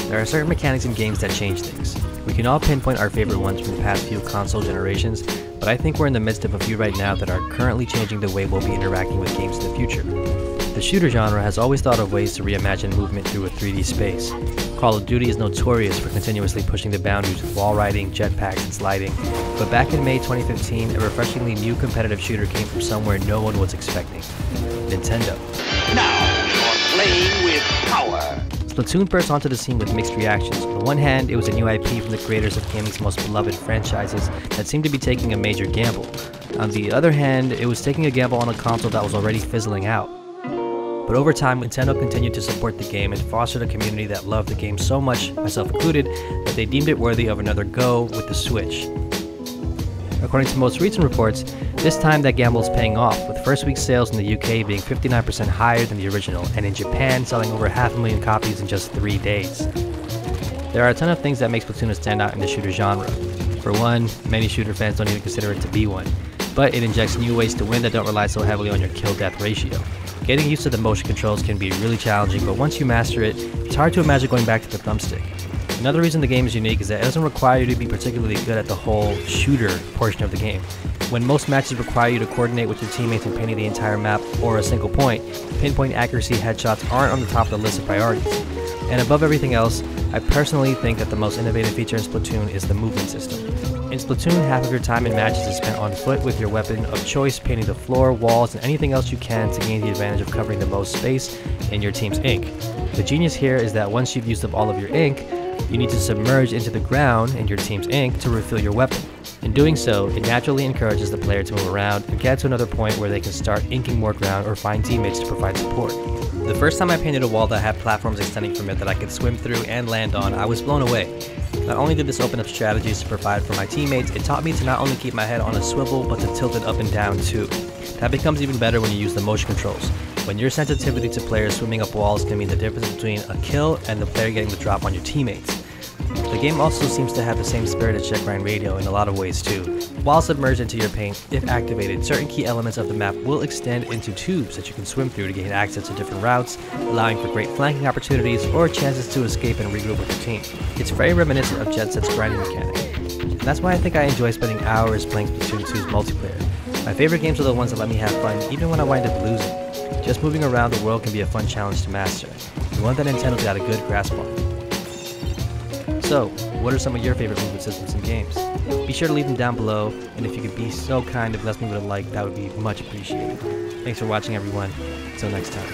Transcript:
There are certain mechanics in games that change things. We can all pinpoint our favorite ones from the past few console generations, but I think we're in the midst of a few right now that are currently changing the way we'll be interacting with games in the future. The shooter genre has always thought of ways to reimagine movement through a 3D space. Call of Duty is notorious for continuously pushing the boundaries with wall riding, jetpacks, and sliding, but back in May 2015, a refreshingly new competitive shooter came from somewhere no one was expecting: Nintendo. Now you're playing with power! Splatoon burst onto the scene with mixed reactions. On the one hand, it was a new IP from the creators of gaming's most beloved franchises that seemed to be taking a major gamble. On the other hand, it was taking a gamble on a console that was already fizzling out. But over time, Nintendo continued to support the game and fostered a community that loved the game so much, myself included, that they deemed it worthy of another go with the Switch. According to most recent reports, this time that gamble is paying off, with first week sales in the UK being 59% higher than the original, and in Japan selling over 500,000 copies in just 3 days. There are a ton of things that make Splatoon stand out in the shooter genre. For one, many shooter fans don't even consider it to be one, but it injects new ways to win that don't rely so heavily on your kill-death ratio. Getting used to the motion controls can be really challenging, but once you master it, it's hard to imagine going back to the thumbstick. Another reason the game is unique is that it doesn't require you to be particularly good at the whole shooter portion of the game. When most matches require you to coordinate with your teammates in painting the entire map or a single point, pinpoint accuracy headshots aren't on the top of the list of priorities. And above everything else, I personally think that the most innovative feature in Splatoon is the movement system. In Splatoon, half of your time in matches is spent on foot with your weapon of choice, painting the floor, walls, and anything else you can to gain the advantage of covering the most space in your team's ink. The genius here is that once you've used up all of your ink, you need to submerge into the ground in your team's ink to refill your weapon. In doing so, it naturally encourages the player to move around and get to another point where they can start inking more ground or find teammates to provide support. The first time I painted a wall that had platforms extending from it that I could swim through and land on, I was blown away. Not only did this open up strategies to provide for my teammates, it taught me to not only keep my head on a swivel, but to tilt it up and down too. That becomes even better when you use the motion controls, when your sensitivity to players swimming up walls can mean the difference between a kill and the player getting the drop on your teammates. The game also seems to have the same spirit as Jet Grind Radio in a lot of ways too. While submerged into your paint, if activated, certain key elements of the map will extend into tubes that you can swim through to gain access to different routes, allowing for great flanking opportunities or chances to escape and regroup with your team. It's very reminiscent of Jet Set's grinding mechanic. And that's why I think I enjoy spending hours playing Splatoon 2's multiplayer. My favorite games are the ones that let me have fun even when I wind up losing. Just moving around the world can be a fun challenge to master, and one that Nintendo's got a good grasp on. So, what are some of your favorite movement systems in games? Be sure to leave them down below, and if you could be so kind and bless me with a like, that would be much appreciated. Thanks for watching, everyone. Until next time.